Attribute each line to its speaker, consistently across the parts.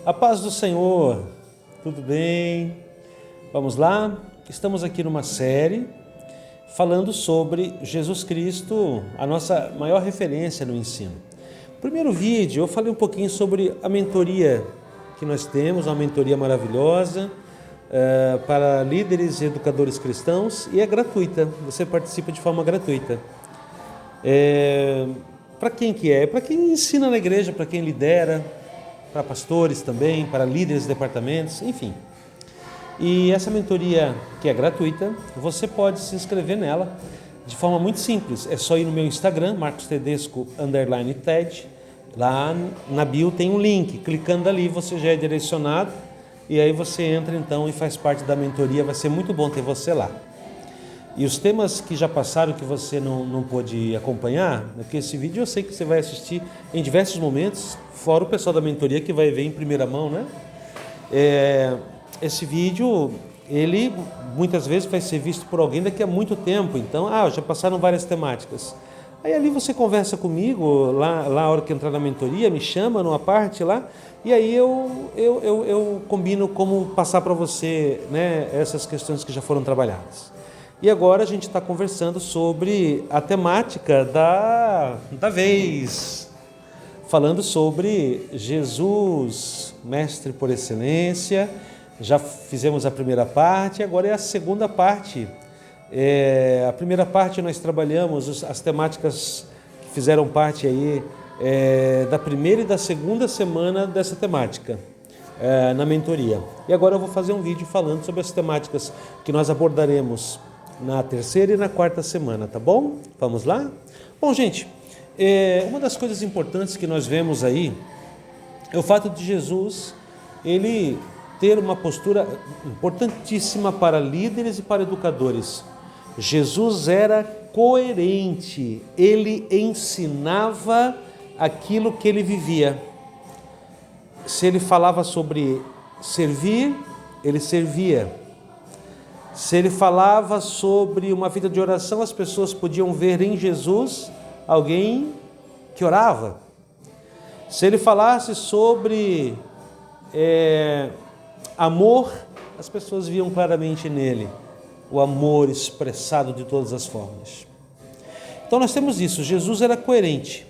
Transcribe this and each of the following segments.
Speaker 1: A paz do Senhor, tudo bem? Vamos lá? Estamos aqui numa série falando sobre Jesus Cristo, a nossa maior referência no ensino. No primeiro vídeo eu falei um pouquinho sobre a mentoria que nós temos, uma mentoria maravilhosa para líderes e educadores cristãos, e é gratuita, você participa de forma gratuita. Para quem que é? Para quem ensina na igreja, para quem lidera, para pastores também, para líderes de departamentos, enfim. E essa mentoria, que é gratuita, você pode se inscrever nela de forma muito simples. É só ir no meu Instagram, marcostedesco_TED. Lá na bio tem um link. Clicando ali, você já é direcionado. E aí você entra então e faz parte da mentoria. Vai ser muito bom ter você lá. E os temas que já passaram, que você não pôde acompanhar, porque esse vídeo eu sei que você vai assistir em diversos momentos, fora o pessoal da mentoria que vai ver em primeira mão, né? Esse vídeo, ele muitas vezes vai ser visto por alguém daqui a muito tempo. Então, já passaram várias temáticas. Aí ali você conversa comigo, lá a hora que entrar na mentoria, me chama numa parte lá, e aí eu combino como passar para você, né, essas questões que já foram trabalhadas. E agora a gente está conversando sobre a temática da vez, falando sobre Jesus, mestre por excelência. Já fizemos a primeira parte, agora é a segunda parte. A primeira parte nós trabalhamos as temáticas que fizeram parte aí da primeira e da segunda semana dessa temática na mentoria. E agora eu vou fazer um vídeo falando sobre as temáticas que nós abordaremos na terceira e na quarta semana, tá bom? Vamos lá? Bom, gente, uma das coisas importantes que nós vemos aí é o fato de Jesus, ele ter uma postura importantíssima para líderes e para educadores. Jesus era coerente, ele ensinava aquilo que ele vivia. Se ele falava sobre servir, ele servia. Se ele falava sobre uma vida de oração, as pessoas podiam ver em Jesus alguém que orava. Se ele falasse sobre amor, as pessoas viam claramente nele o amor expressado de todas as formas. Então nós temos isso, Jesus era coerente,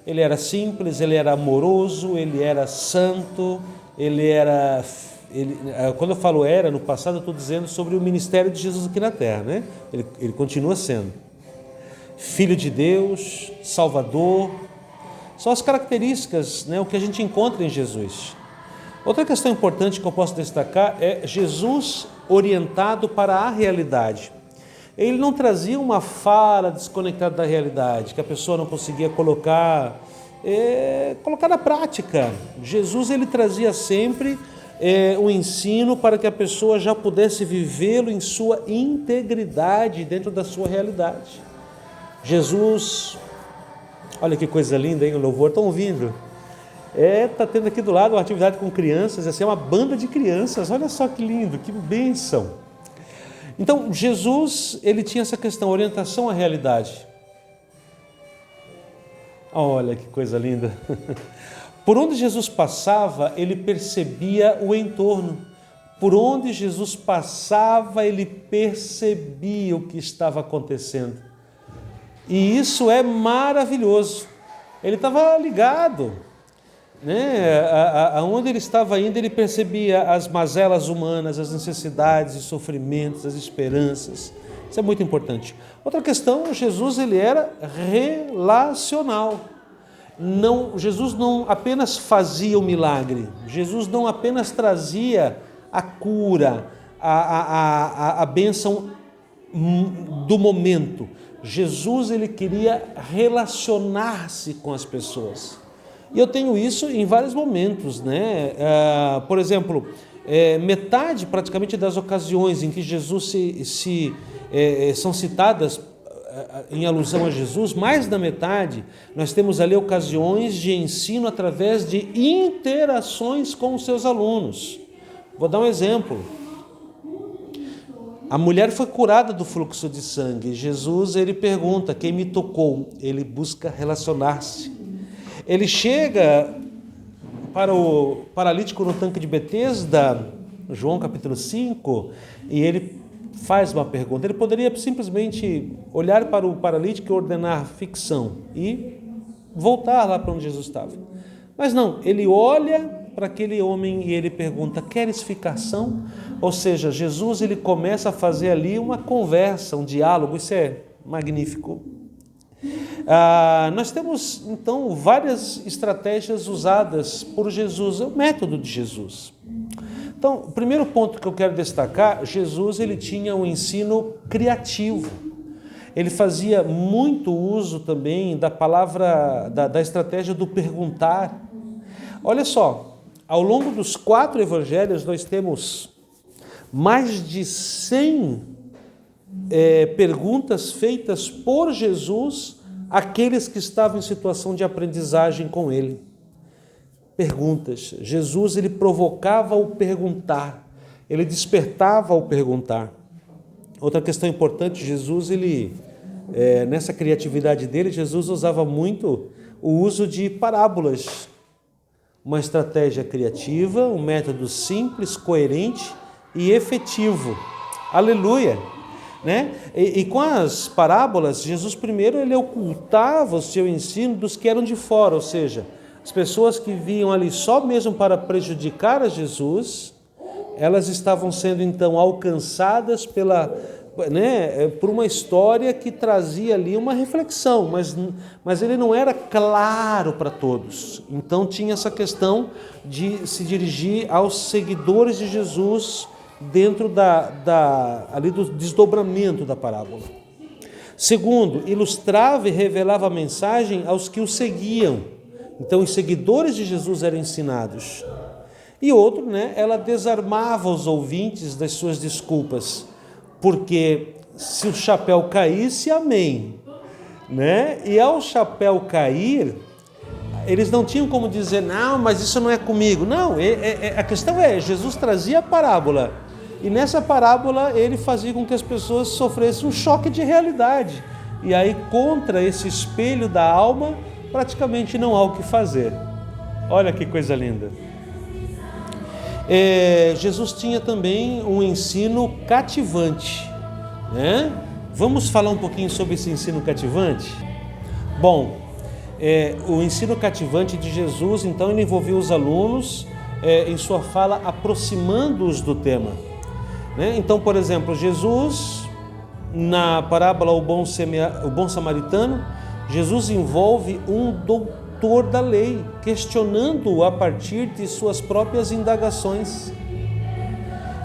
Speaker 1: ele era simples, ele era amoroso, ele era santo, quando eu falo era, no passado eu estou dizendo sobre o ministério de Jesus aqui na terra, né? Ele continua sendo Filho de Deus, Salvador, são as características, né, o que a gente encontra em Jesus. Outra questão importante que eu posso destacar é Jesus orientado para a realidade. Ele não trazia uma fala desconectada da realidade, que a pessoa não conseguia colocar na prática. Jesus, ele trazia sempre um ensino para que a pessoa já pudesse vivê-lo em sua integridade, dentro da sua realidade. Jesus, olha que coisa linda, hein? O louvor, estão ouvindo? Está tendo aqui do lado uma atividade com crianças, assim, uma banda de crianças, olha só que lindo, que bênção. Então, Jesus, ele tinha essa questão, orientação à realidade. Olha que coisa linda. Por onde Jesus passava, ele percebia o entorno. Por onde Jesus passava, ele percebia o que estava acontecendo. E isso é maravilhoso. Ele estava ligado, né? Aonde ele estava indo, ele percebia as mazelas humanas, as necessidades e sofrimentos, as esperanças. Isso é muito importante. Outra questão, Jesus, ele era relacional. Jesus não apenas fazia o milagre, Jesus não apenas trazia a cura, a bênção do momento. Jesus, ele queria relacionar-se com as pessoas. E eu tenho isso em vários momentos, né? Por exemplo, metade praticamente das ocasiões em que Jesus são citadas em alusão a Jesus, mais da metade, nós temos ali ocasiões de ensino através de interações com os seus alunos. Vou dar um exemplo. A mulher foi curada do fluxo de sangue. Jesus, ele pergunta, quem me tocou? Ele busca relacionar-se. Ele chega para o paralítico no tanque de Betesda, João capítulo 5, e ele faz uma pergunta. Ele poderia simplesmente olhar para o paralítico e ordenar ficção e voltar lá para onde Jesus estava. Mas não, ele olha para aquele homem e ele pergunta: queres ficação? Ou seja, Jesus ele começa a fazer ali uma conversa, um diálogo. Isso é magnífico. Nós temos então várias estratégias usadas por Jesus, é o método de Jesus. Então, o primeiro ponto que eu quero destacar: Jesus ele tinha um ensino criativo. Ele fazia muito uso também da palavra, da estratégia do perguntar. Olha só, ao longo dos 4 evangelhos nós temos mais de 100 perguntas feitas por Jesus àqueles que estavam em situação de aprendizagem com ele. Perguntas. Jesus ele provocava o perguntar, ele despertava o perguntar. Outra questão importante: Jesus nessa criatividade dele, Jesus usava muito o uso de parábolas. Uma estratégia criativa, um método simples, coerente e efetivo. Aleluia! Né? E com as parábolas, Jesus primeiro ele ocultava o seu ensino dos que eram de fora, ou seja, as pessoas que vinham ali só mesmo para prejudicar a Jesus, elas estavam sendo então alcançadas por uma história que trazia ali uma reflexão, mas ele não era claro para todos. Então tinha essa questão de se dirigir aos seguidores de Jesus dentro ali do desdobramento da parábola. Segundo, ilustrava e revelava a mensagem aos que o seguiam. Então os seguidores de Jesus eram ensinados. E outro, ela desarmava os ouvintes das suas desculpas. Porque se o chapéu caísse, amém. E ao chapéu cair, eles não tinham como dizer: não, mas isso não é comigo. Não, a questão Jesus trazia a parábola. E nessa parábola ele fazia com que as pessoas sofressem um choque de realidade. E aí contra esse espelho da alma, praticamente não há o que fazer. Olha que coisa linda. Jesus tinha também um ensino cativante, Vamos falar um pouquinho sobre esse ensino cativante? Bom, o ensino cativante de Jesus, então, ele envolvia os alunos em sua fala, aproximando-os do tema. Então, por exemplo, Jesus, na parábola O Bom Samaritano, Jesus envolve um doutor da lei, questionando-o a partir de suas próprias indagações,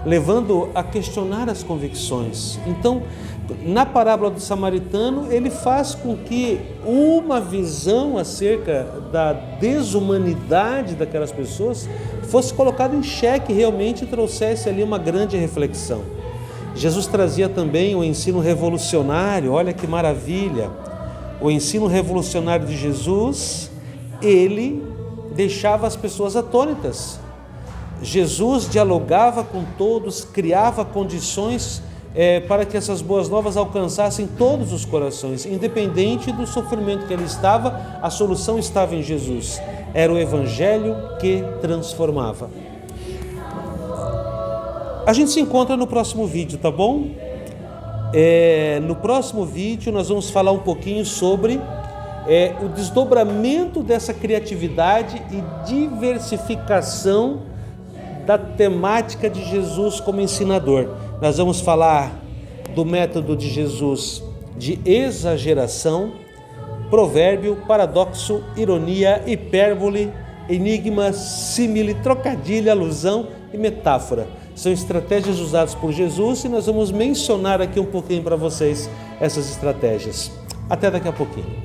Speaker 1: levando a questionar as convicções. Então, na parábola do samaritano, ele faz com que uma visão acerca da desumanidade daquelas pessoas fosse colocada em xeque e realmente trouxesse ali uma grande reflexão. Jesus trazia também o ensino revolucionário. Olha que maravilha! O ensino revolucionário de Jesus, ele deixava as pessoas atônitas. Jesus dialogava com todos, criava condições para que essas boas novas alcançassem todos os corações, independente do sofrimento que ele estava, a solução estava em Jesus. Era o Evangelho que transformava. A gente se encontra no próximo vídeo, tá bom? No próximo vídeo nós vamos falar um pouquinho sobre o desdobramento dessa criatividade e diversificação da temática de Jesus como ensinador. Nós vamos falar do método de Jesus de exageração, provérbio, paradoxo, ironia, hipérbole, enigma, símile, trocadilho, alusão e metáfora. São estratégias usadas por Jesus e nós vamos mencionar aqui um pouquinho para vocês essas estratégias. Até daqui a pouquinho.